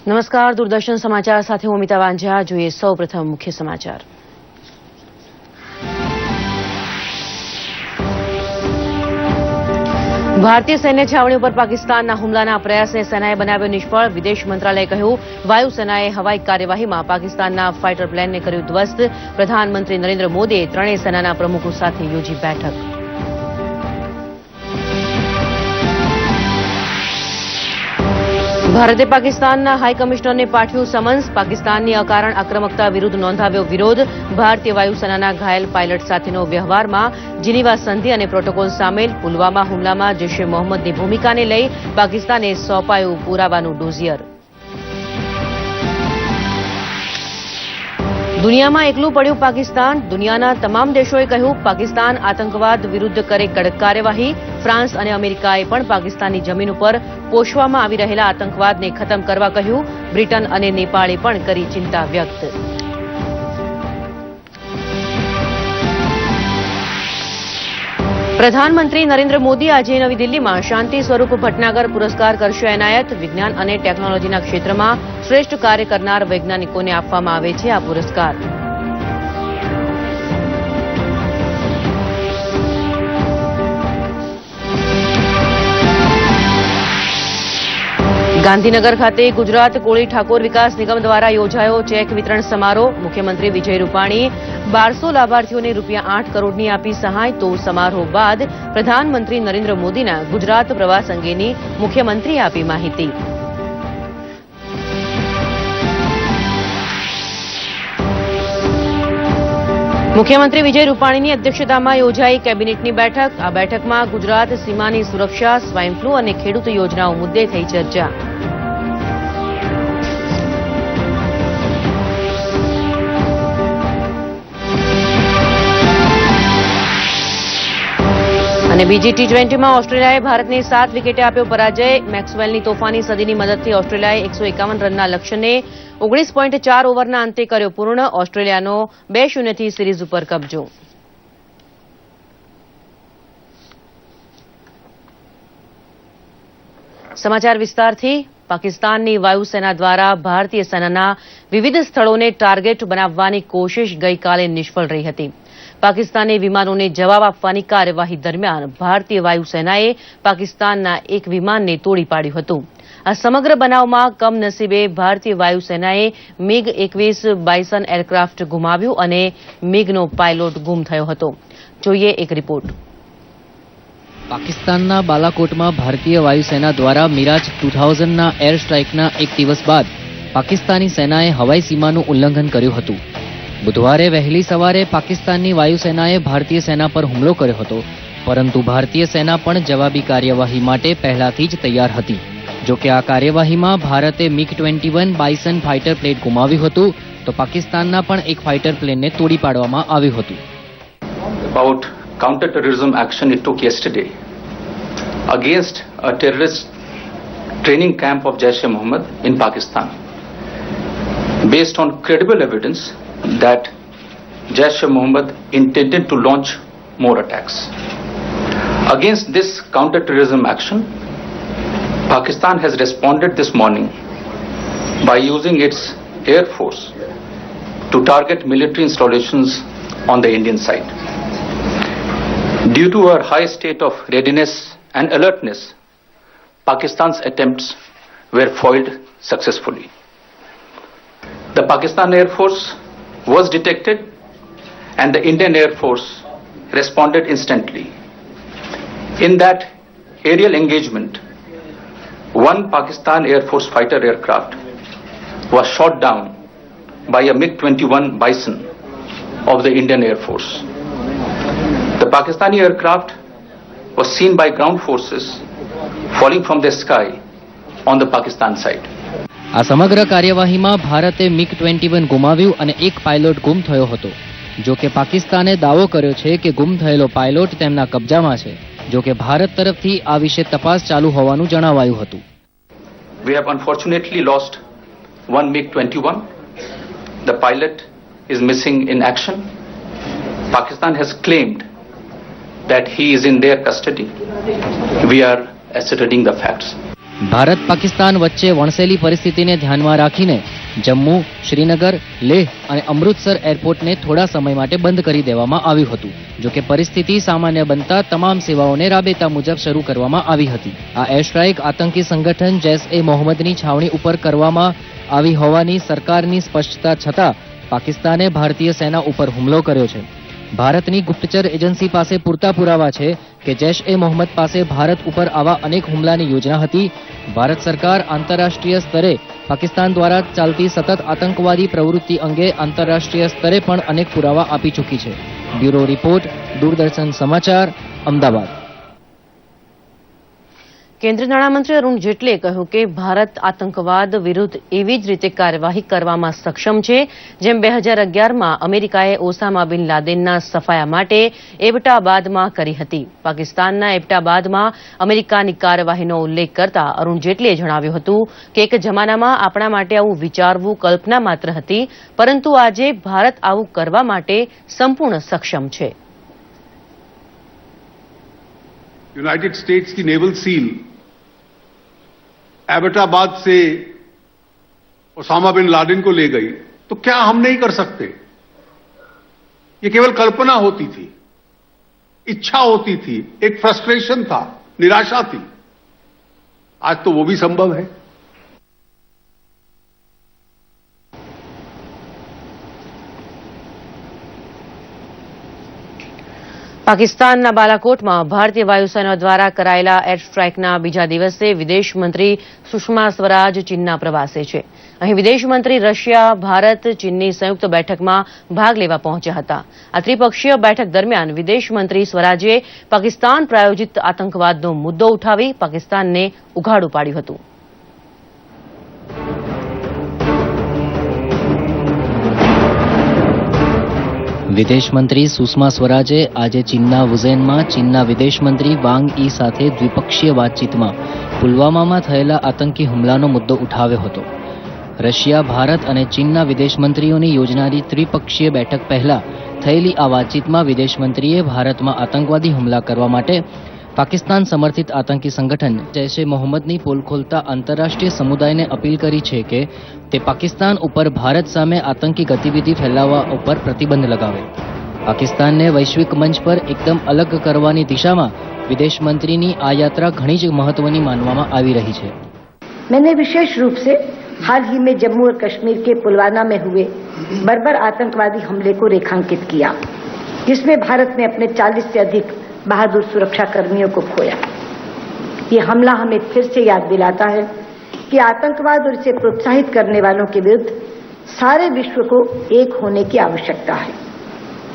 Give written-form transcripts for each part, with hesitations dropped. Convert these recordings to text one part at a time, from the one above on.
નમસ્કાર, દૂરદર્શન સમાચાર સાથે હું અમિતા વાંઝા. જોઈએ સૌપ્રથમ મુખ્ય સમાચાર. ભારતીય સૈન્ય છાવણી ઉપર પાકિસ્તાનના હુમલાના પ્રયાસને સેનાએ બનાવ્યો નિષ્ફળ. વિદેશ મંત્રાલયે કહ્યું, વાયુસેનાએ હવાઈ કાર્યવાહીમાં પાકિસ્તાનના ફાઇટર પ્લેનને કર્યું ધ્વસ્ત. પ્રધાનમંત્રી નરેન્દ્ર મોદીએ ત્રણેય સેનાના પ્રમુખો સાથે યોજી બેઠક. ભારતે પાકિસ્તાનના હાઈ કમિશનરને પાઠવ્યું સમન્સ. પાકિસ્તાનની અકારણ આક્રમકતા વિરુદ્ધ નોંધાવ્યો વિરોધ. ભારતીય વાયુસેનાના ઘાયલ પાયલટ સાથેનો વ્યવહારમાં જીનીવા સંધિ અને પ્રોટોકોલ સામેલ. પુલવામા હુમલામાં જૈશ-એ મોહમ્મદની ભૂમિકાને લઈ પાકિસ્તાને સોંપાયું પુરાવાનું ડોઝિયર. દુનિયામાં એકલું પડ્યું પાકિસ્તાન. દુનિયાના તમામ દેશોએ કહ્યું, પાકિસ્તાન આતંકવાદ વિરુદ્ધ કરે કડક કાર્યવાહી. ફ્રાન્સ અને અમેરિકાએ પણ પાકિસ્તાનની જમીન ઉપર પોષવામાં આવી રહેલા આતંકવાદને ખતમ કરવા કહ્યું. બ્રિટન અને નેપાળે પણ કરી ચિંતા વ્યક્ત. પ્રધાનમંત્રી નરેન્દ્ર મોદી આજે નવી દિલ્હીમાં શાંતિ સ્વરૂપ ભટનાગર પુરસ્કાર કરશે એનાયત. વિજ્ઞાન અને ટેકનોલોજીના ક્ષેત્રમાં શ્રેષ્ઠ કાર્ય કરનાર વૈજ્ઞાનિકોને આપવામાં આવે છે આ પુરસ્કાર. ગાંધીનગર ખાતે ગુજરાત કોળી ઠાકોર વિકાસ નિગમ દ્વારા યોજાયો ચેક વિતરણ સમારોહ. મુખ્યમંત્રી વિજય રૂપાણી 1200 લાભાર્થીઓને ₹8 કરોડની આપી સહાય. તો સમારોહ બાદ પ્રધાનમંત્રી નરેન્દ્ર મોદીના ગુજરાત પ્રવાસ અંગેની મુખ્યમંત્રીએ આપી માહિતી. મુખ્યમંત્રી વિજય રૂપાણીની અધ્યક્ષતામાં યોજાઈ કેબિનેટની બેઠક. આ બેઠકમાં ગુજરાત સીમાની સુરક્ષા, સ્વાઇન ફ્લૂ અને ખેડૂત યોજનાઓ મુદ્દે થઈ ચર્ચા. અને બીજી ટી20માં ઓસ્ટ્રેલિયાએ ભારતને 7 વિકેટે આપ્યો પરાજય. મેક્સવેલની તોફાની સદીની મદદથી ઓસ્ટ્રેલિયાએ 151 રનના લક્ષ્યને 19.4 ઓવરના અંતે કર્યો પૂર્ણ. ઓસ્ટ્રેલિયાનો 2-0થી સિરીઝ ઉપર કબજો. સમાચાર વિસ્તારથી. પાકિસ્તાનની વાયુસેના દ્વારા ભારતીય સેનાના વિવિધ સ્થળોને ટાર્ગેટ બનાવવાની કોશિશ ગઈકાલે નિષ્ફળ રહી હતી. પાકિસ્તાની વિમાનોને જવાબ આપવાની કાર્યવાહી દરમિયાન ભારતીય વાયુસેનાએ પાકિસ્તાનના એક વિમાનને તોડી પાડ્યું હતું. આ સમગ્ર બનાવમાં કમનસીબે ભારતીય વાયુસેનાએ MiG-21 બાયસન એરક્રાફ્ટ ગુમાવ્યું અને MiGનો પાયલોટ ગુમ થયો હતો. જોઈએ એક રિપોર્ટ. પાકિસ્તાનના બાલાકોટમાં ભારતીય વાયુસેના દ્વારા મિરાજ 2000ના એર સ્ટ્રાઇકના એક દિવસ બાદ પાકિસ્તાની સેનાએ હવાઈ સીમાનું ઉલ્લંઘન કર્યું હતું. બુધવારે વહેલી સવારે પાકિસ્તાનની વાયુસેનાએ ભારતીય સેના પર હુમલો કર્યો હતો, પરંતુ ભારતીય સેના પણ જવાબી કાર્યવાહી માટે પહેલાથી જ તૈયાર હતી. જોકે આ કાર્યવાહીમાં ભારતે MiG-21 બાયસન ફાઇટર પ્લેન ગુમાવ્યું હતું, તો પાકિસ્તાનના પણ એક ફાઇટર પ્લેનને તોડી પાડવામાં આવ્યું હતું. About counter-terrorism action it took yesterday against a terrorist training camp of Jaish-e-Mohammed in Pakistan, based on credible evidence that Jaish-e-Mohammed intended to launch more attacks. Against this counter-terrorism action, Pakistan has responded this morning by using its Air Force to target military installations on the Indian side. Due to our high state of readiness and alertness, Pakistan's attempts were foiled successfully. The Pakistan Air Force was detected and the Indian Air Force responded instantly. In that aerial engagement, one Pakistan Air Force fighter aircraft was shot down by a MiG-21 Bison of the Indian Air Force. The Pakistani aircraft was seen by ground forces falling from the sky on the Pakistan side. આ સમગ્ર કાર્યવાહીમાં ભારતે MiG-21 ગુમાવ્યું અને એક pilot ગુમ થયો હતો. જો કે પાકિસ્તાને દાવો કર્યો છે કે ગુમ થયેલો પાયલોટ તેમના કબજામાં છે. જો કે ભારત તરફથી આ વિશે તપાસ ચાલુ હોવાનું જણાવાયું હતું. We have unfortunately lost one MiG-21. The pilot is missing in action. Pakistan has claimed that he is in their custody. We are ascertaining the facts. Bharat Pakistan વચ્ચે વણસેલી પરિસ્થિતિને ધ્યાનમાં રાખીને જમ્મુ, શ્રીનગર, લેહ અને અમૃતસર એરપોર્ટને થોડા સમય માટે બંધ કરી દેવામાં આવ્યું હતું. જો કે પરિસ્થિતિ સામાન્ય બનતા તમામ સેવાઓને રાબેતા મુજબ શરૂ કરવામાં આવી હતી. આ એર સ્ટ્રાઇક આતંકી સંગઠન જૈશ-એ-મોહમ્મદની છાવણી ઉપર કરવામાં આવી હોવાની સરકારની સ્પષ્ટતા છતાં પાકિસ્તાને ભારતીય સેના ઉપર હુમલો કર્યો છે. ભારતની ગુપ્તચર એજન્સી પાસે પૂરતા પુરાવા છે કે જૈશ-એ-મોહમ્મદ પાસે ભારત ઉપર આવા અનેક હુમલાની યોજના હતી. ભારત સરકાર આંતરરાષ્ટ્રીય સ્તરે પાકિસ્તાન દ્વારા ચાલતી સતત આતંકવાદી પ્રવૃત્તિ અંગે આંતરરાષ્ટ્રીય સ્તરે પણ અનેક પુરાવા આપી ચૂકી છે. બ્યુરો રિપોર્ટ, દૂરદર્શન સમાચાર, અમદાવાદ. કેન્દ્રીય નાણામંત્રી અરુણ જેટલીએ કહ્યું કે ભારત આતંકવાદ વિરુદ્ધ એવી જ રીતે કાર્યવાહી કરવામાં સક્ષમ છે જેમ 2011માં અમેરિકાએ ઓસામા બિન લાદેનના સફાયા માટે એબટાબાદમાં કરી હતી. પાકિસ્તાનના એબટાબાદમાં અમેરિકાની કાર્યવાહીનો ઉલ્લેખ કરતા અરુણ જેટલીએ જણાવ્યું હતું કે એક જમાનામાં આપણા માટે આવું વિચારવું કલ્પના માત્ર હતી, પરંતુ આજે ભારત આવું કરવા માટે સંપૂર્ણ સક્ષમ છે. यूनाइटेड स्टेट्स की नेवल सील एबटाबाद से ओसामा बिन लादेन को ले गई तो क्या हम नहीं कर सकते? ये केवल कल्पना होती थी, इच्छा होती थी, एक फ्रस्ट्रेशन था, निराशा थी. आज तो वो भी संभव है. પાકિસ્તાનના બાલાકોટમાં ભારતીય વાયુસેના દ્વારા કરાયેલા એર સ્ટ્રાઇકના બીજા દિવસે વિદેશ મંત્રી સુષ્મા સ્વરાજ ચીનના પ્રવાસે છે. અહીં વિદેશ મંત્રી રશિયા, ભારત, ચીનની સંયુક્ત બેઠકમાં ભાગ લેવા પહોંચ્યા હતા. આ ત્રિપક્ષીય બેઠક દરમિયાન વિદેશ મંત્રી સ્વરાજે પાકિસ્તાન પ્રાયોજિત આતંકવાદનો મુદ્દો ઉઠાવી પાકિસ્તાનને ઉઘાડું પાડ્યું હતું. વિદેશ મંત્રી સુષ્મા સ્વરાજે આજે ચીનના વુઝેનમાં ચીનના વિદેશ મંત્રી વાંગ ઈ સાથે દ્વિપક્ષીય વાતચીતમાં પુલવામામાં થયેલા આતંકી હુમલાનો મુદ્દો ઉઠાવ્યો હતો. રશિયા, ભારત અને ચીનના વિદેશ મંત્રીઓની યોજનારી ત્રિપક્ષીય બેઠક પહેલા થયેલી આ વાતચીતમાં વિદેશ મંત્રીએ ભારતમાં આતંકવાદી હુમલા કરવા માટે પાકિસ્તાન સમર્થિત આતંકી સંગઠન જૈશ-એ-મોહમ્મદની પોલ ખોલતા આંતરરાષ્ટ્રીય સમુદાયને અપીલ કરી છે કે તે પાકિસ્તાન ઉપર ભારત સામે આતંકી ગતિવિધિ ફેલાવવા ઉપર પ્રતિબંધ લગાવે. પાકિસ્તાનને વૈશ્વિક મંચ પર એકદમ અલગ કરવાની દિશામાં વિદેશ મંત્રીની આ યાત્રા ઘણી જ મહત્વની માનવામાં આવી રહી છે. मैंने विशेष रूप से हाल ही में जम्मू और कश्मीर के पुलवामा में हुए बर्बर आतंकवादी हमले को रेखांकित किया, जिसमें भारत ने अपने 40 से अधिक बहादुर सुरक्षा कर्मियों को खोया. ये हमला हमें फिर से याद दिलाता है कि आतंकवाद और इसे प्रोत्साहित करने वालों के विरुद्ध सारे विश्व को एक होने की आवश्यकता है.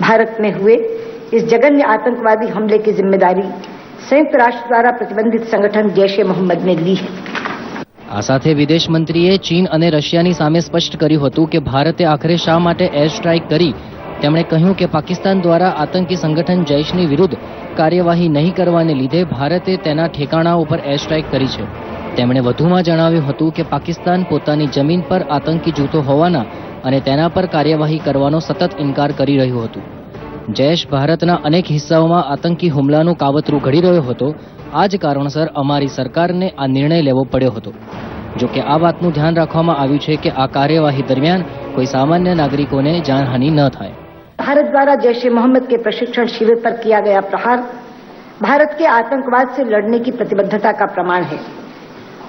भारत में हुए इस जघन्य आतंकवादी हमले की जिम्मेदारी संयुक्त राष्ट्र द्वारा प्रतिबंधित संगठन जैश-ए-मोहम्मद ने ली है. આ સાથે વિદેશ મંત્રીએ ચીન અને રશિયાની સામે સ્પષ્ટ કર્યું હતું કે ભારતે આખરે શા માટે એર સ્ટ્રાઇક કરી. તેમણે કહ્યું કે પાકિસ્તાન દ્વારા આતંકી સંગઠન જૈશની વિરુદ્ધ કાર્યવાહી નહીં કરવાને લીધે ભારતે તેના ઠેકાણાઓ પર એર સ્ટ્રાઇક કરી છે. તેમણે વધુમાં જણાવ્યું હતું કે પાકિસ્તાન પોતાની જમીન પર આતંકી જૂથો હોવાના અને તેના પર કાર્યવાહી કરવાનો સતત ઇનકાર કરી રહ્યું હતું. જૈશ ભારતના અનેક હિસ્સાઓમાં આતંકી હુમલાનું કાવતરું ઘડી રહ્યો હતો. આ જ કારણસર અમારી સરકારને આ નિર્ણય લેવો પડ્યો હતો. જો કે આ વાતનું ધ્યાન રાખવામાં આવ્યું છે કે આ કાર્યવાહી દરમિયાન કોઈ સામાન્ય નાગરિકોને જાનહાનિ ન થાય. भारत द्वारा जैश-ए-मोहम्मद के प्रशिक्षण शिविर पर किया गया प्रहार भारत के आतंकवाद से लड़ने की प्रतिबद्धता का प्रमाण है.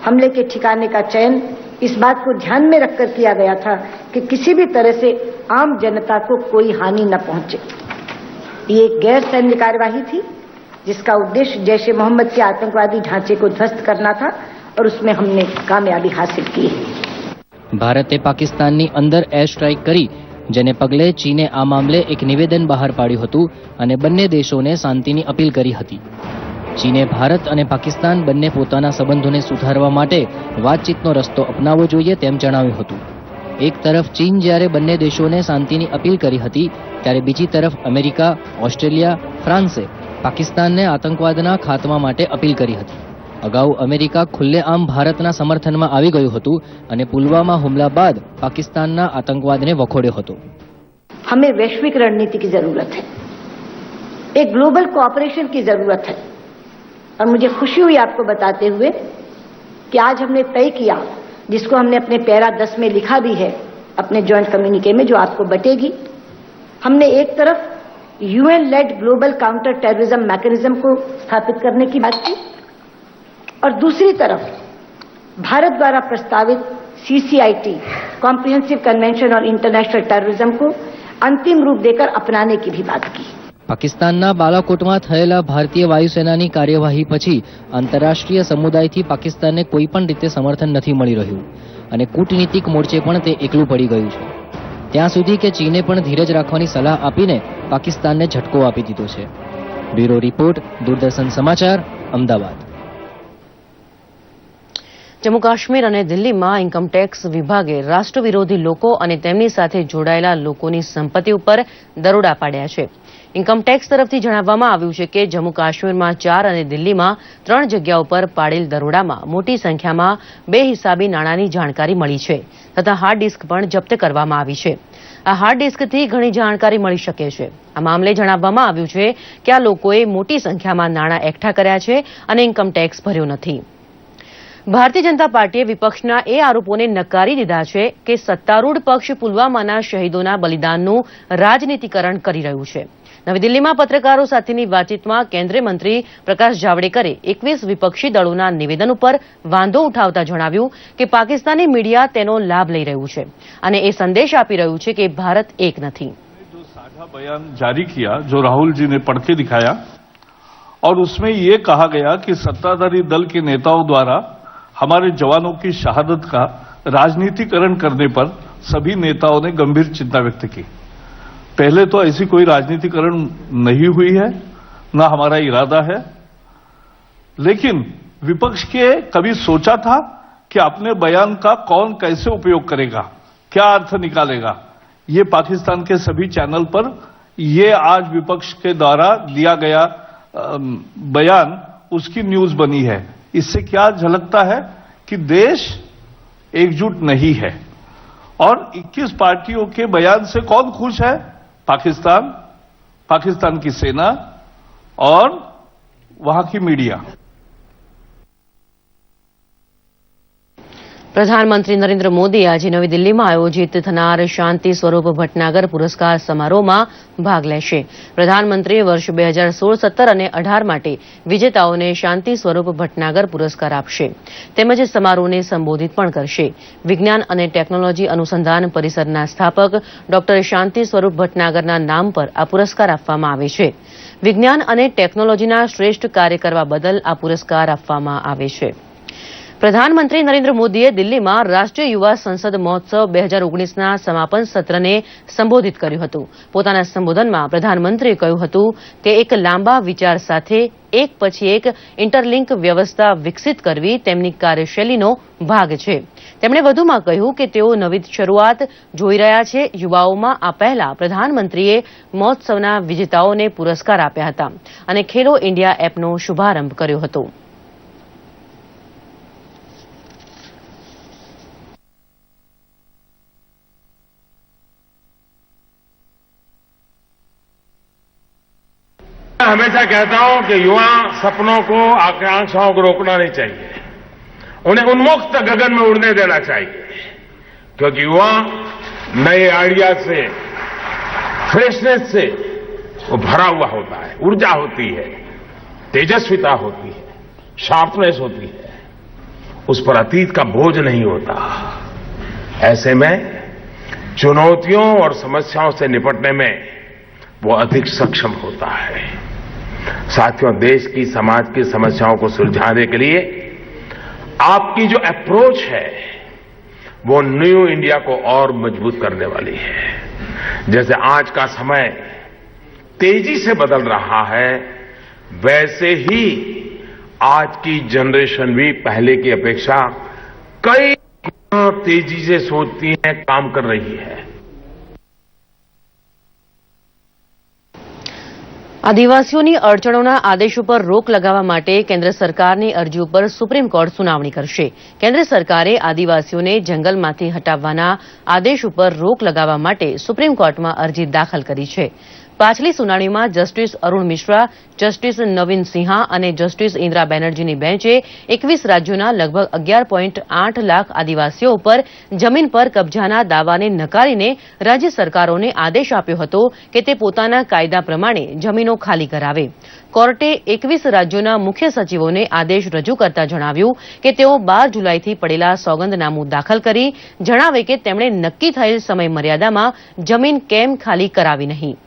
हमले के ठिकाने का चयन इस बात को ध्यान में रखकर किया गया था कि किसी भी तरह से आम जनता को कोई हानि न पहुंचे. ये एक गैर सैन्य कार्यवाही थी जिसका उद्देश्य जैश-ए-मोहम्मद के आतंकवादी ढांचे को ध्वस्त करना था और उसमें हमने कामयाबी हासिल की है. ભારતે પાકિસ્તાનની અંદર એર સ્ટ્રાઇક કરી, જેને પગલે ચીને આ મામલે એક નિવેદન બહાર પાડ્યું હતું અને બંને દેશોને શાંતિની અપીલ કરી હતી. ચીને ભારત અને પાકિસ્તાન બંને પોતાના સંબંધોને સુધારવા માટે વાતચીતનો રસ્તો અપનાવવો જોઈએ તેમ જણાવ્યું હતું. એક તરફ ચીન જ્યારે બંને દેશોને શાંતિની અપીલ કરી હતી, ત્યારે બીજી તરફ અમેરિકા, ઓસ્ટ્રેલિયા, ફ્રાન્સે પાકિસ્તાનને આતંકવાદના ખાત્મા માટે અપીલ કરી હતી. અગાઉ અમેરિકા ખુલ્લેઆમ ભારતના સમર્થનમાં આવી ગયું હતું અને પુલવામા હુમલા બાદ પાકિસ્તાનના આતંકવાદને વખોડ્યો હતો. हमें वैश्विक रणनीति की जरूरत है, एक ग्लोबल कोऑपरेशन की जरूरत है. और मुझे खुशी हुई आपको बताते हुए कि आज हमने तय किया, जिसको हमने अपने पैरा 10 में लिखा भी है अपने ज्वाइंट कम्युनिके में, जो आपको बटेगी। हमने एक तरफ UN led global counter terrorism mechanism को स्थापित करने की बात की और दूसरी तरफ भारत द्वारा प्रस्तावित CCIT comprehensive convention on international terrorism को अंतिम रूप देकर अपनाने की भी बात की। પાકિસ્તાનના બાલાકોટમાં થયેલા ભારતીય વાયુસેનાની કાર્યવાહી પછી આંતરરાષ્ટ્રીય સમુદાયથી પાકિસ્તાનને કોઈપણ રીતે સમર્થન નથી મળી રહ્યું અને કૂટનીતિક મોરચે પણ તે એકલું પડી ગયું છે. ત્યાં સુધી કે ચીને પણ ધીરજ રાખવાની સલાહ આપીને પાકિસ્તાનને ઝટકો આપી દીધો છે. બ્યુરો રિપોર્ટ, દૂરદર્શન સમાચાર, અમદાવાદ. જમ્મુ કાશ્મીર અને દિલ્હીમાં ઇન્કમટેક્સ વિભાગે રાષ્ટ્રવિરોધી લોકો અને તેમની સાથે જોડાયેલા લોકોની સંપત્તિ ઉપર દરોડા પાડ્યા છે. ઇન્કમટેક્સ તરફથી જણાવવામાં આવ્યું છે કે જમ્મુ કાશ્મીરમાં 4 અને દિલ્હીમાં 3 જગ્યાઓ પર પાડેલ દરોડામાં મોટી સંખ્યામાં બેહિસાબી નાણાંની જાણકારી મળી છે તથા હાર્ડ ડિસ્ક પણ જપ્ત કરવામાં આવી છે. આ હાર્ડ ડિસ્કથી ઘણી જાણકારી મળી શકે છે. આ મામલે જણાવવામાં આવ્યું છે કે આ લોકોએ મોટી સંખ્યામાં નાણાં એકઠા કર્યા છે અને ઇન્કમટેક્સ ભર્યો નથી. ભારતીય જનતા પાર્ટીએ વિપક્ષના એ આરોપોને નકારી દીધા છે કે સત્તારૂઢ પક્ષ પુલવામાના શહીદોના બલિદાનનું રાજનીતિકરણ કરી રહ્યું છે. નવી દિલ્હીમાં પત્રકારો સાથેની વાતચીતમાં કેન્દ્રીય મંત્રી પ્રકાશ જાવડેકરે 21 વિપક્ષી દળોના નિવેદન ઉપર વાંધો ઉઠાવતા જણાવ્યું કે પાકિસ્તાની મીડિયા તેનો લાભ લઈ રહ્યું છે અને એ સંદેશ આપી રહ્યું છે કે ભારત એક નથી. जो साझा बयान जारी किया, जो राहुल जी ने पढ़ के दिखाया और उसमें ये कहा गया कि सत्ताधारी दल के नेताओं द्वारा हमारे जवानों की शहादत का राजनीतिकरण करने पर सभी नेताओं ने गंभीर चिंता व्यक्त की. पहले तो ऐसी कोई राजनीतिकरण नहीं हुई है, ना हमारा इरादा है, लेकिन विपक्ष के कभी सोचा था कि अपने बयान का कौन कैसे उपयोग करेगा, क्या अर्थ निकालेगा. ये पाकिस्तान के सभी चैनल पर ये आज विपक्ष के द्वारा दिया गया बयान उसकी न्यूज बनी है. इससे क्या झलकता है कि देश एकजुट नहीं है और 21 पार्टियों के बयान से कौन खुश है? पाकिस्तान, पाकिस्तान की सेना और वहां की मीडिया. પ્રધાનમંત્રી નરેન્દ્ર મોદી આજે નવી દિલ્હીમાં આયોજિત થનાર શાંતિ સ્વરૂપ ભટનાગર પુરસ્કાર સમારોહમાં ભાગ લેશે. પ્રધાનમંત્રીએ વર્ષ 2016, 17 અને 18 માટે વિજેતાઓને શાંતિ સ્વરૂપ ભટનાગર પુરસ્કાર આપશે તેમજ સમારોહને સંબોધિત પણ કરશે. વિજ્ઞાન અને ટેકનોલોજી અનુસંધાન પરિષદના સ્થાપક ડોક્ટર શાંતિ સ્વરૂપ ભટનાગરના નામ પર આ પુરસ્કાર આપવામાં આવે છે. વિજ્ઞાન અને ટેકનોલોજીના શ્રેષ્ઠ કાર્ય કરવા બદલ આ પુરસ્કાર આપવામાં આવે છે. પ્રધાનમંત્રી નરેન્દ્ર મોદીએ દિલ્હીમાં રાષ્ટ્રીય યુવા સંસદ મહોત્સવ 2019ના સમાપન સત્રને સંબોધિત કર્યું હતું. પોતાના સંબોધનમાં પ્રધાનમંત્રીએ કહ્યું હતું કે એક લાંબા વિચાર સાથે એક પછી એક ઇન્ટરલિંક વ્યવસ્થા વિકસિત કરવી તેમની કાર્યશૈલીનો ભાગ છે. તેમણે વધુમાં કહ્યું કે તેઓ નવી શરૂઆત જોઈ રહ્યા છે. યુવાઓમાં આ પહેલા પ્રધાનમંત્રીએ મહોત્સવના વિજેતાઓને પુરસ્કાર આપ્યા હતા અને ખેલો ઇન્ડિયા એપનો શુભારંભ કર્યો હતો. मैं हमेशा कहता हूं कि युवा सपनों को, आकांक्षाओं को रोकना नहीं चाहिए, उन्हें उन्मुक्त गगन में उड़ने देना चाहिए, क्योंकि युवा नए आइडिया से, फ्रेशनेस से वो भरा हुआ होता है. ऊर्जा होती है, तेजस्विता होती है, शार्पनेस होती है, उस पर अतीत का बोझ नहीं होता. ऐसे में चुनौतियों और समस्याओं से निपटने में वो अधिक सक्षम होता है. साथियों, देश की, समाज की समस्याओं को सुलझाने के लिए आपकी जो अप्रोच है वो न्यू इंडिया को और मजबूत करने वाली है. जैसे आज का समय तेजी से बदल रहा है, वैसे ही आज की जनरेशन भी पहले की अपेक्षा कई गुना तेजी से सोचती है, काम कर रही है. આદિવાસીઓની અડચણોના આદેશ ઉપર રોક લગાવવા માટે કેન્દ્ર સરકારની અરજી ઉપર સુપ્રીમ કોર્ટ સુનાવણી કરશે. કેન્દ્ર સરકારે આદિવાસીઓને જંગલમાંથી હટાવવાના આદેશ ઉપર રોક લગાવવા માટે સુપ્રીમ કોર્ટમાં અરજી દાખલ કરી છે. પાછલી સુનાવણીમાં જસ્ટિસ અરુણ મિશ્રા, જસ્ટિસ નવીન સિંહા અને જસ્ટિસ ઇન્દ્રા બેનર્જીની બેન્ચે 21 રાજ્યોના લગભગ 11.8 લાખ આદિવાસીઓ પર જમીન પર કબજાના દાવાને નકારીને રાજ્ય સરકારોને આદેશ આપ્યો હતો કે તે પોતાના કાયદા પ્રમાણે જમીનો ખાલી કરાવે. કોર્ટે 21 રાજ્યોના મુખ્ય સચિવોને આદેશ રજૂ કરતા જણાવ્યું કે તેઓ 12 જુલાઈથી પડેલા સોગંદનામું દાખલ કરી જણાવે કે તેમણે નક્કી થયેલ સમય મર્યાદામાં જમીન કેમ ખાલી કરાવી નહીં.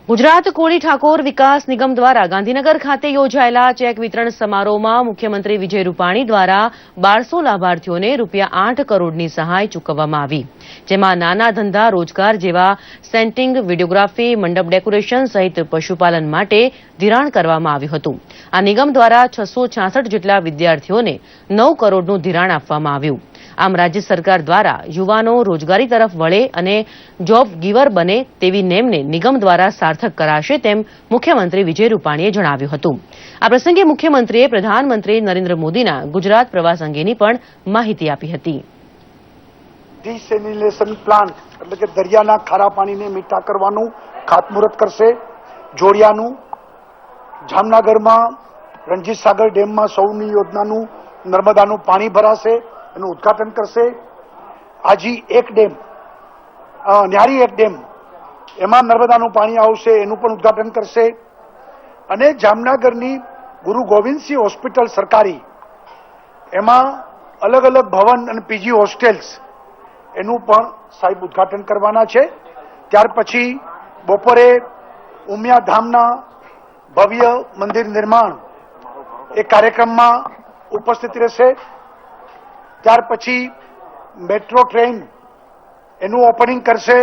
ગુજરાત કોળી ઠાકોર વિકાસ નિગમ દ્વારા ગાંધીનગર ખાતે યોજાયેલા ચેક વિતરણ સમારોહમાં મુખ્યમંત્રી વિજય રૂપાણી દ્વારા 1200 લાભાર્થીઓને ₹8 કરોડની સહાય ચૂકવવામાં આવી, જેમાં નાના ધંધા રોજગાર જેવા સેન્ટિંગ, વિડીયોગ્રાફી, મંડપ ડેકોરેશન સહિત પશુપાલન માટે ધિરાણ કરવામાં આવ્યું હતું. આ નિગમ દ્વારા 666 જેટલા વિદ્યાર્થીઓને 9 કરોડનું ધિરાણ આપવામાં આવ્યું. આમ રાજ્ય સરકાર દ્વારા યુવાનો રોજગારી તરફ વળે અને જોબ ગીવર બને તેવી નેમને નિગમ દ્વારા સાર્થક કરાશે તેમ મુખ્યમંત્રી વિજય રૂપાણીએ જણાવ્યું હતું. આ પ્રસંગે મુખ્યમંત્રીએ પ્રધાનમંત્રી નરેન્દ્ર મોદીના ગુજરાત પ્રવાસ અંગેની પણ માહિતી આપી હતી. ડિસેલિનેશન પ્લાન્ટ એટલે કે દરિયાના ખારા પાણીને મીઠા કરવાનું ખાતમુહૂર્ત કરશે. જોડિયાનું જામનગરમાં રણજીત સાગર ડેમમાં સૌની યોજનાનું નર્મદાનું પાણી ભરાશે, એનું ઉદઘાટન કરશે. આજી એક ડેમ, ન્યારી એક ડેમ, એમાં નર્મદાનું પાણી આવશે, એનું પણ ઉદઘાટન કરશે. અને જામનગરની ગુરુ ગોવિંદસિંહ હોસ્પિટલ સરકારી, એમાં અલગ અલગ ભવન અને પીજી હોસ્ટેલ્સ, એનું પણ સાહેબ ઉદઘાટન કરવાના છે. ત્યાર પછી બપોરે ઉમિયા ધામના ભવ્ય મંદિર નિર્માણ એ કાર્યક્રમમાં ઉપસ્થિત રહેશે. ત્યાર પછી મેટ્રો ટ્રેન એનું ઓપનિંગ કરશે.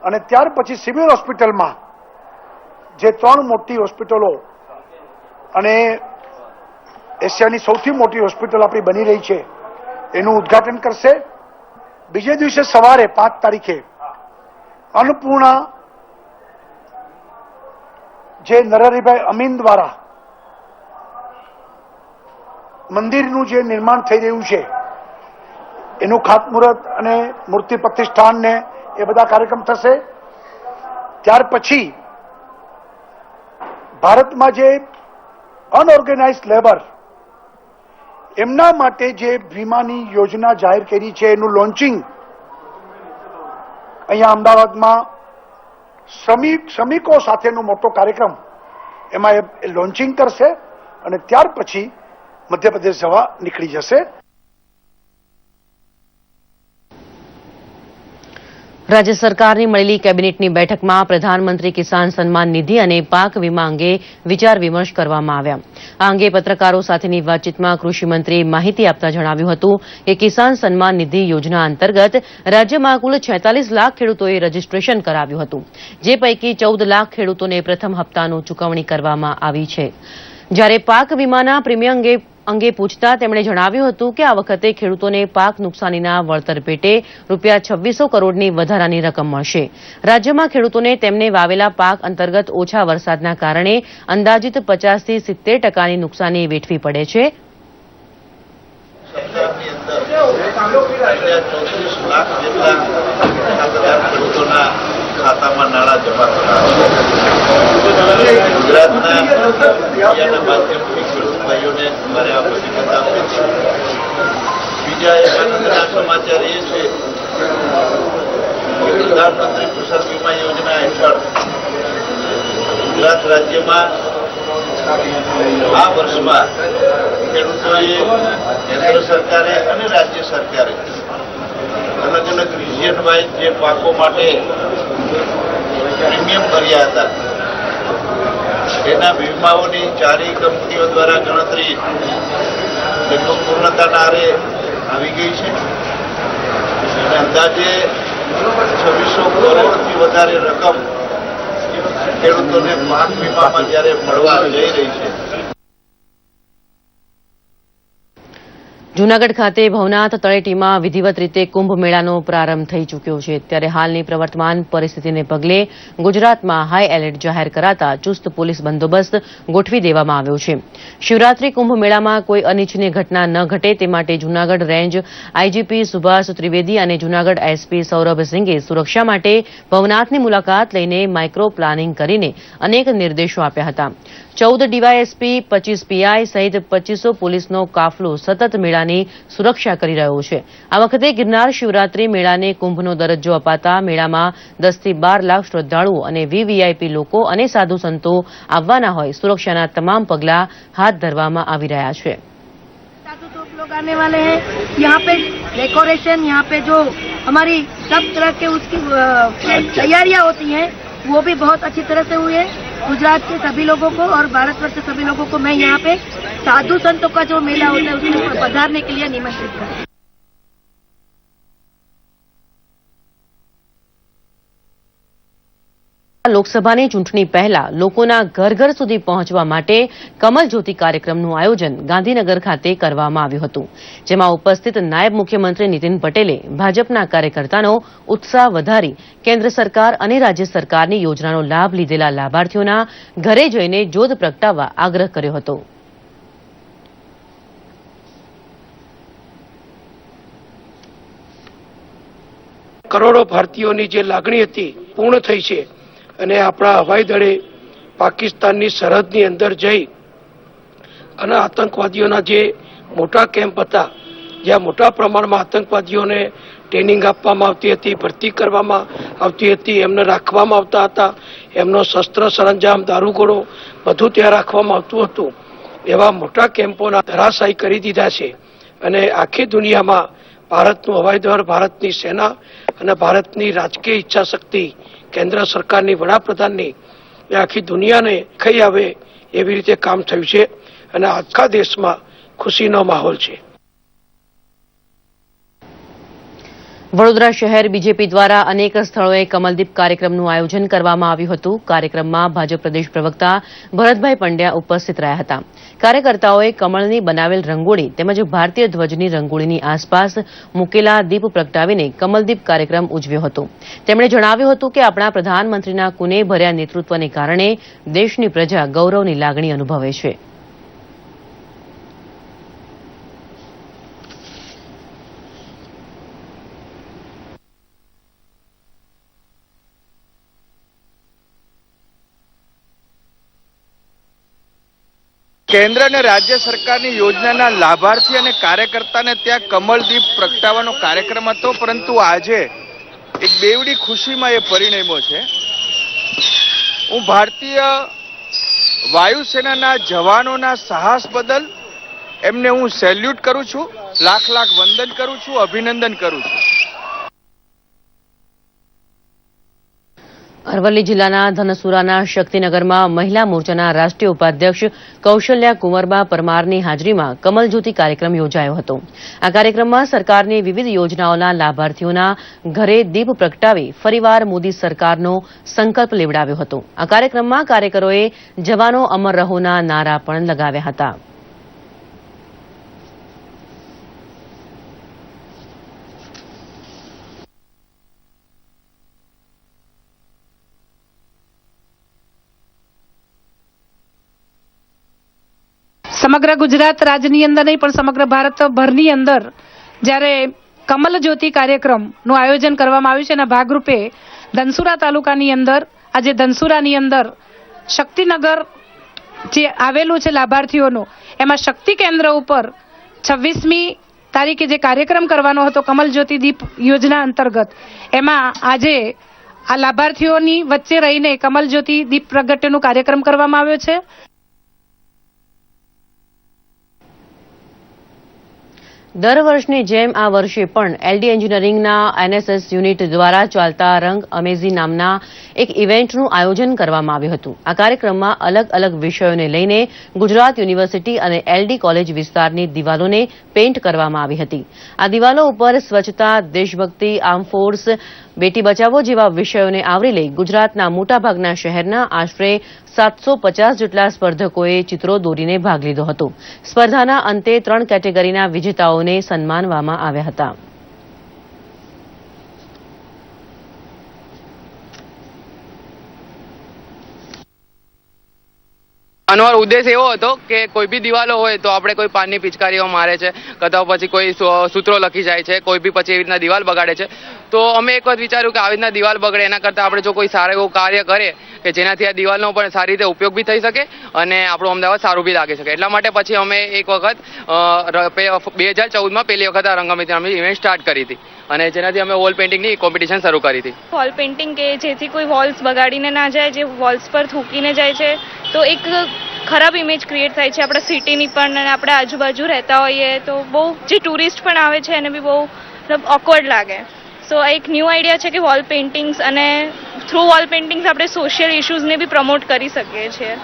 અને ત્યાર પછી સિવિલ હોસ્પિટલમાં જે 3 મોટી હોસ્પિટલો અને એશિયાની સૌથી મોટી હોસ્પિટલ આપણી બની રહી છે એનું ઉદઘાટન કરશે. બીજે દિવસે સવારે 5 તારીખે અન્નપૂર્ણા જે નરહરિભાઈ અમીન દ્વારા મંદિરનું જે નિર્માણ થઈ રહ્યું છે એનું ખાતમુહૂર્ત અને મૂર્તિ પ્રતિષ્ઠાન ને એ બધા કાર્યક્રમ થશે. ત્યાર પછી ભારતમાં જે અનઓર્ગેનાઇઝડ લેબર એમના માટે જે વીમાની યોજના જાહેર કરી છે એનું લોન્ચિંગ અહીંયા અમદાવાદમાં શ્રમિકો સાથેનો મોટો કાર્યક્રમ એમાં એ લોન્ચિંગ કરશે અને ત્યાર પછી મધ્યપ્રદેશ જવા નીકળી જશે. રાજ્ય સરકારની મળેલી કેબિનેટની બેઠકમાં પ્રધાનમંત્રી કિસાન સન્માન નિધિ અને પાક વીમા અંગે વિચાર વિમર્શ કરવામાં આવ્યા. આ અંગે પત્રકારો સાથેની વાતચીતમાં કૃષિમંત્રીએ માહિતી આપતા જણાવ્યું હતું કે કિસાન સન્માન નિધિ યોજના અંતર્ગત રાજ્યમાં કુલ 46 લાખ ખેડૂતોએ રજીસ્ટ્રેશન કરાવ્યું હતું, જે પૈકી 14 લાખ ખેડૂતોને પ્રથમ હપ્તાનું ચૂકવણી કરવામાં આવી છે. જ્યારે પાક વીમાના પ્રીમિયમ અંગે પૂછતા તેમણે જણાવ્યું હતું કે આ વખતે ખેડૂતોને પાક નુકસાનીના વળતર પેટે ₹2600 કરોડની વધારાની રકમ મળશે. રાજ્યમાં ખેડૂતોને તેમને વાવેલા પાક અંતર્ગત ઓછા વરસાદના કારણે અંદાજિત 50 થી 70% નુકસાની વેઠવી પડે છે. ખાતામાં નાણાં જમા કરાવે. ગુજરાતના મીડિયાના માધ્યમથી ખેડૂત ભાઈઓને મારે આ બધી વાત આપી છે. બીજા એક આનંદના સમાચાર એ છે કે પ્રધાનમંત્રી ફસલ વીમા યોજના હેઠળ ગુજરાત રાજ્યમાં આ વર્ષમાં ખેડૂતોએ કેન્દ્ર સરકારે અને રાજ્ય સરકારે અલગ અલગ રિજિયન વાઇઝ જે પાકો માટે પ્રીમિયમ ભર્યા હતા એના વીમાઓની 4 કંપનીઓ દ્વારા ગણતરી લગભગ પૂર્ણતાના આરે આવી ગઈ છે. અને અંદાજે 2600 કરોડથી વધારે રકમ ખેડૂતોને પાક વીમામાં જ્યારે મળવા જઈ રહી છે. જૂનાગઢ ખાતે ભવનાથ તળેટીમાં વિધિવત રીતે કુંભ મેળાનો પ્રારંભ થઈ ચૂક્યો છે ત્યારે હાલની પ્રવર્તમાન પરિસ્થિતિને પગલે ગુજરાતમાં હાઈ એલર્ટ જાહેર કરાતા ચુસ્ત પોલીસ બંદોબસ્ત ગોઠવી દેવામાં આવ્યો છે. શિવરાત્રી કુંભ મેળામાં કોઈ અનિચ્છનીય ઘટના ન ઘટે તે માટે જૂનાગઢ રેન્જ આઈજીપી સુભાષ ત્રિવેદી અને જૂનાગઢ એસપી સૌરભ સિંઘે સુરક્ષા માટે ભવનાથની મુલાકાત લઈને માઇક્રો પ્લાનિંગ કરીને અનેક નિર્દેશો આપ્યા હતા. 14 ડીવાયએસપી 25 પીઆઈ સહિત 2500 પોલીસનો કાફલો સતત મેળાની સુરક્ષા કરી રહ્યો છે. આ વખતે ગિરનાર શિવરાત્રી મેળાને કુંભનો દરજ્જો અપાતા મેળામાં 10 થી 12 લાખ શ્રદ્ધાળુઓ અને વીવીઆઈપી લોકો અને સાધુ સંતો આવવાના હોય સુરક્ષાના તમામ પગલાં હાથ ધરવામાં આવી રહ્યા છે. लोग आने वाले हैं. यहाँ पे डेकोरेशन, यहाँ पे जो हमारी सब तरह के उसकी तैयारियां होती हैं वो भी बहुत अच्छी तरह से हुई है. गुजरात के सभी लोगों को और भारतवर्ष के सभी लोगों को मैं यहाँ पे साधु संतों का जो मेला होता है उसमें पधारने के लिए निमंत्रित करती हूँ. લોકસભાની ચૂંટણી પહેલા લોકોના ઘર ઘર સુધી પહોંચવા માટે કમલ જ્યોતિ કાર્યક્રમનું આયોજન ગાંધીનગર ખાતે કરવામાં આવ્યું હતું. જેમાં ઉપસ્થિત નાયબ મુખ્યમંત્રી નીતિન પટેલે ભાજપના કાર્યકર્તાનો ઉત્સાહ વધારી કેન્દ્ર સરકાર અને રાજ્ય સરકારની યોજનાનો લાભ લીધેલા લાભાર્થીઓના ઘરે જઈને જ્યોત પ્રગટાવવા આગ્રહ કર્યો હતો. કરોડો ભારતીયોની જે લાગણી હતી પૂર્ણ થઈ છે અને આપણા હવાઈ દળે પાકિસ્તાનની સરહદની અંદર જઈ અને આતંકવાદીઓના જે મોટા કેમ્પ હતા જ્યાં મોટા પ્રમાણમાં આતંકવાદીઓને ટ્રેનિંગ આપવામાં આવતી હતી, ભરતી કરવામાં આવતી હતી, એમને રાખવામાં આવતા હતા, એમનો શસ્ત્ર સરંજામ દારૂગોળો બધું ત્યાં રાખવામાં આવતું હતું. એવા મોટા કેમ્પોના ધરાશાયી કરી દીધા છે અને આખી દુનિયામાં ભારતનું હવાઈ દળ, ભારતની સેના અને ભારતની રાજકીય ઈચ્છાશક્તિ કેન્દ્ર સરકારની વડાપ્રધાનની એ આખી દુનિયાને ખાઈ આવે એવી રીતે કામ થયું છે અને આખા દેશમાં ખુશીનો માહોલ છે. વડોદરા શહેર બીજેપી દ્વારા અનેક સ્થળોએ કમલદીપ કાર્યક્રમનું આયોજન કરવામાં આવ્યું હતું. કાર્યક્રમમાં ભાજપ પ્રદેશ પ્રવક્તા ભરતભાઈ પંડ્યા ઉપસ્થિત રહ્યા હતા. કાર્યકર્તાઓએ કમળની બનાવેલ રંગોળી તેમજ ભારતીય ધ્વજની રંગોળીની આસપાસ મૂકેલા દીપ પ્રગટાવીને કમલદીપ કાર્યક્રમ ઉજવ્યો હતો. તેમણે જણાવ્યું હતું કે આપણા પ્રધાનમંત્રીના કુનેહ ભર્યા નેતૃત્વને કારણે દેશની પ્રજા ગૌરવની લાગણી અનુભવે છે. કેન્દ્ર અને રાજ્ય સરકારની યોજનાના લાભાર્થી અને કાર્યકર્તાને ત્યાં કમલદીપ પ્રગટાવવાનો કાર્યક્રમ હતો, પરંતુ આજે એક બેવડી ખુશીમાં એ પરિણમ્યો છે. હું ભારતીય વાયુસેનાના જવાનોના સાહસ બદલ એમને હું સેલ્યુટ કરું છું, લાખ લાખ વંદન કરું છું, અભિનંદન કરું છું. અરવલ્લી જિલ્લાના ધનસુરાના શક્તિનગરમાં મહિલા મોરચાના રાષ્ટ્રીય ઉપાધ્યક્ષ કૌશલ્યા કુંવરબા પરમારની હાજરીમાં કમલ જ્યોતિ કાર્યક્રમ યોજાયો હતો. આ કાર્યક્રમમાં સરકારની વિવિધ યોજનાઓના લાભાર્થીઓના ઘરે દીપ પ્રગટાવી ફરીવાર મોદી સરકારનો સંકલ્પ લેવડાવ્યો હતો. આ કાર્યક્રમમાં કાર્યકરોએ જવાનો અમર રહોના નારા પણ લગાવ્યા હતા. સમગ્ર ગુજરાત રાજ્યની અંદર નહીં પણ સમગ્ર ભારતભરની અંદર જ્યારે કમલ જ્યોતિ કાર્યક્રમનું આયોજન કરવામાં આવ્યું છે એના ભાગરૂપે ધનસુરા તાલુકાની અંદર આજે ધનસુરાની અંદર શક્તિનગર જે આવેલું છે લાભાર્થીઓનું એમાં શક્તિ કેન્દ્ર ઉપર 26મી તારીખે જે કાર્યક્રમ કરવાનો હતો કમલ જ્યોતિ દીપ યોજના અંતર્ગત એમાં આજે આ લાભાર્થીઓની વચ્ચે રહીને કમલ જ્યોતિ દીપ પ્રગટ્યનો કાર્યક્રમ કરવામાં આવ્યો છે. દર વર્ષની જેમ આ વર્ષે પણ એલડી એન્જિનિયરિંગના એનએસએસ યુનિટ દ્વારા ચાલતા રંગ અમેઝી નામના એક ઇવેન્ટનું આયોજન કરવામાં આવ્યું હતું. આ કાર્યક્રમમાં અલગ અલગ વિષયોને લઈને ગુજરાત યુનિવર્સિટી અને એલડી કોલેજ વિસ્તારની દિવાલોને પેઇન્ટ કરવામાં આવી હતી. આ દિવાલો ઉપર સ્વચ્છતા, દેશભક્તિ, આર્મ ફોર્સ, બેટી બચાવો જેવા વિષયોને આવરી લઈ ગુજરાતના મોટાભાગના શહેરના આશરે 750 જેટલા સ્પર્ધકોએ ચિત્રો દોરીને ભાગ લીધો હતો. સ્પર્ધાના અંતે 3 કેટેગરીના વિજેતાઓને સન્માનવામાં આવ્યા હતા. આનો ઉદ્દેશ એવો હતો કે કોઈ બી દિવાલો હોય તો આપણે કોઈ પાનની પિચકારીઓ મારે છે, કદાચ પછી કોઈ સૂત્રો લખી જાય છે, કોઈ બી પછી એવી રીતના દિવાલ બગાડે છે. તો અમે એક વખત વિચાર્યું કે આવી રીતના દિવાલ બગડે એના કરતાં આપણે જો કોઈ સારું એવું કાર્ય કરે કે જેનાથી આ દિવાલનો પણ સારી રીતે ઉપયોગ બી થઈ શકે અને આપણું અમદાવાદ સારું બી લાગી શકે. એટલા માટે પછી અમે એક વખત 2014માં પહેલી વખત આ રંગમંચની ઇવેન્ટ સ્ટાર્ટ કરી હતી અને જેનાથી અમે વોલ પેઇન્ટિંગની કોમ્પિટિશન શરૂ કરી હતી. વોલ પેઇન્ટિંગ કે જેથી કોઈ વોલ્સ બગાડીને ના જાય, જે વોલ્સ પર થૂકીને જાય છે તો એક ખરાબ ઇમેજ ક્રિએટ થાય છે આપણા સિટીની પણ અને આપણે આજુબાજુ રહેતા હોઈએ તો બહુ જે ટુરિસ્ટ પણ આવે છે એને બી બહુ ઓકવર્ડ લાગે. સો આ એક ન્યૂ આઈડિયા છે કે વોલ પેઇન્ટિંગ્સ અને થ્રુ વોલ પેઇન્ટિંગ્સ આપણે સોશિયલ ઇશ્યુઝને બી પ્રમોટ કરી શકીએ છીએ.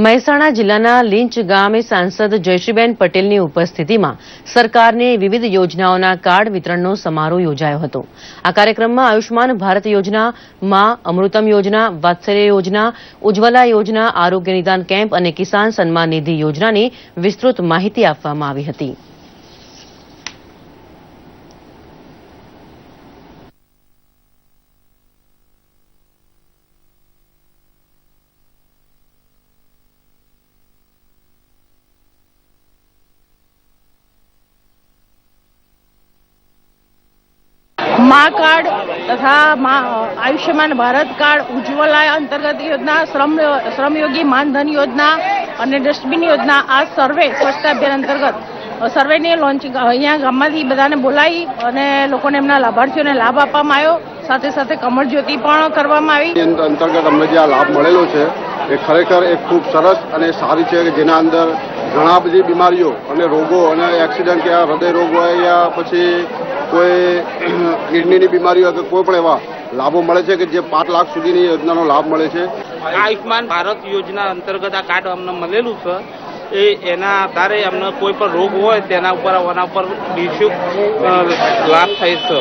મહેસાણા જિલ્લાના લીંચ ગામે સાંસદ જયશ્રીબેન પટેલની ઉપસ્થિતિમાં સરકારની વિવિધ યોજનાઓના કાર્ડ વિતરણનો સમારોહ યોજાયો હતો. આ કાર્યક્રમમાં આયુષ્માન ભારત યોજના, માં અમૃતમ યોજના, વાત્સલ્ય યોજના, ઉજ્જવલા યોજના, આરોગ્ય નિદાન કેમ્પ અને કિસાન સન્માન નિધિ યોજનાની વિસ્તૃત માહિતી આપવામાં આવી હતી. माँ कार्ड तथा आयुष्मान भारत कार्ड, उज्ज्वला अंतर्गत योजना, श्रमयोगी मानधन योजना અને ડસ્ટબિન યોજના આ સર્વે સ્વચ્છતા અભિયાન અંતર્ગત સર્વેની લોન્ચિંગ અહીંયા ગામમાંથી બધાને બોલાવી અને લોકોને એમના લાભાર્થીઓને લાભ આપવામાં આવ્યો. સાથે સાથે કમળ જ્યોતિ પણ કરવામાં આવી. અંતર્ગત અમને જે આ લાભ મળેલો છે એ ખરેખર એક ખૂબ સરસ અને સારી છે કે જેના અંદર ઘણા બધી બીમારીઓ અને રોગો અને એક્સિડન્ટ કે હૃદય રોગ હોય યા પછી કોઈ કિડનીની બીમારી હોય કે કોઈ પણ એવા લાભો મળે છે કે જે 5 લાખ સુધીની યોજનાનો લાભ મળે છે. આયુષ્માન ભારત યોજના અંતર્ગત આ કાર્ડ અમને મળેલું છે એના આધારે અમને કોઈ પણ રોગ હોય તેના ઉપર નિઃશુલ્ક લાભ થાય છે.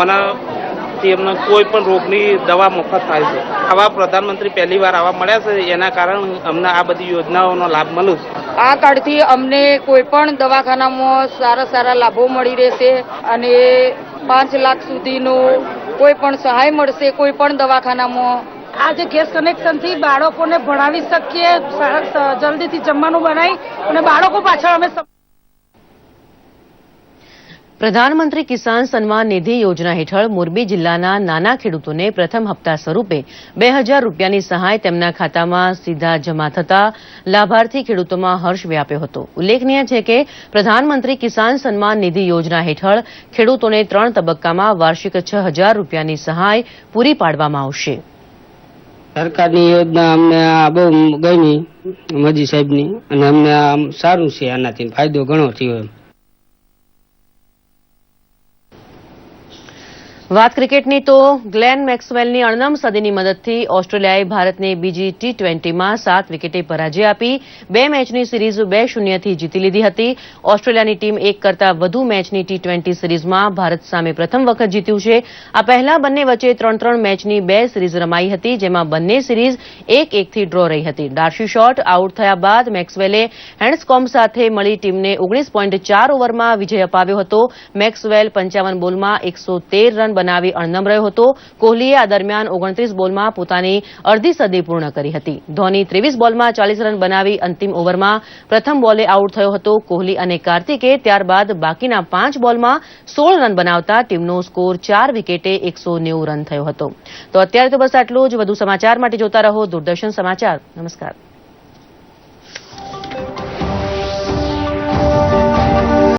ઓનાથી અમને કોઈ પણ રોગની દવા મફત થાય છે. આવા પ્રધાનમંત્રી પહેલી વાર આવા મળ્યા છે એના કારણે અમને આ બધી યોજનાઓનો લાભ મળ્યો છે. આ કાર્ડથી અમને કોઈ પણ દવાખાનામાં સારા લાભો મળી રહેશે અને 5 લાખ સુધીનું કોઈ પણ સહાય મળશે કોઈ પણ દવાખાનામાં. આજે ગેસ કનેક્શનથી બાળકોને ભણાવી શકીએ, જલ્દીથી જમવાનું બનાવી અને બાળકો પાછળ અમે. પ્રધાનમંત્રી કિસાન સન્માન નિધિ યોજના હેઠળ મોરબી જિલ્લાના નાના ખેડૂતોને પ્રથમ હપ્તા સ્વરૂપે 2000 રૂપિયાની સહાય તેમના ખાતામાં સીધા જમા થતા લાભાર્થી ખેડૂતોમાં હર્ષ વ્યાપ્યો હતો. ઉલ્લેખનીય છે કે પ્રધાનમંત્રી કિસાન સન્માન નિધિ યોજના હેઠળ ખેડૂતોને 3 તબક્કામાં વાર્ષિક 6000 રૂપિયાની સહાય પૂરી પાડવામાં આવશે. સરકારની યોજના અમને આ બહુ ગમી મોદી સાહેબની અને અમને આ સારું છે, આનાથી ફાયદો ઘણો થયો. વાત ક્રિકેટની તો ગ્લેન મેક્સવેલની 89 સદીની મદદથી ઓસ્ટ્રેલિયાએ ભારતને બીજી T20માં 7 વિકેટે પરાજય આપી 2 મેચની સિરીઝ 2-0થી જીતી લીધી હતી. ઓસ્ટ્રેલિયાની ટીમ એક કરતાં વધુ મેચની T20 સિરીઝમાં ભારત સામે પ્રથમ વખત જીત્યું છે. આ પહેલા બંને વચ્ચે 3-3 મેચની 2 સિરીઝ રમાઈ હતી જેમાં બંને સિરીઝ 1-1થી ડ્રો રહી હતી. ડાર્સી શોર્ટ આઉટ થયા બાદ મેક્સવેલે હેન્ડસ્કોમ્બ સાથે મળી ટીમને 19.4 ઓવરમાં વિજય અપાવ્યો હતો. મેક્સવેલ 55 બોલમાં 113 રન બનાવી અણનમ રહ્યો હતો. કોહલીએ આ દરમિયાન 29 બોલમાં પોતાની અડધી સદી પૂર્ણ કરી હતી. ધોની 23 બોલમાં 40 રન બનાવી અંતિમ ઓવરમાં પ્રથમ બોલે આઉટ થયો હતો. કોહલી અને કાર્તિકે ત્યારબાદ બાકીના 5 બોલમાં 16 રન બનાવતા ટીમનો સ્કોર 4 વિકેટે 190 રન થયો હતો. તો અત્યારે તો બસ આટલું જ. વધુ સમાચાર માટે જોતા રહો દૂરદર્શન સમાચાર. નમસ્કાર.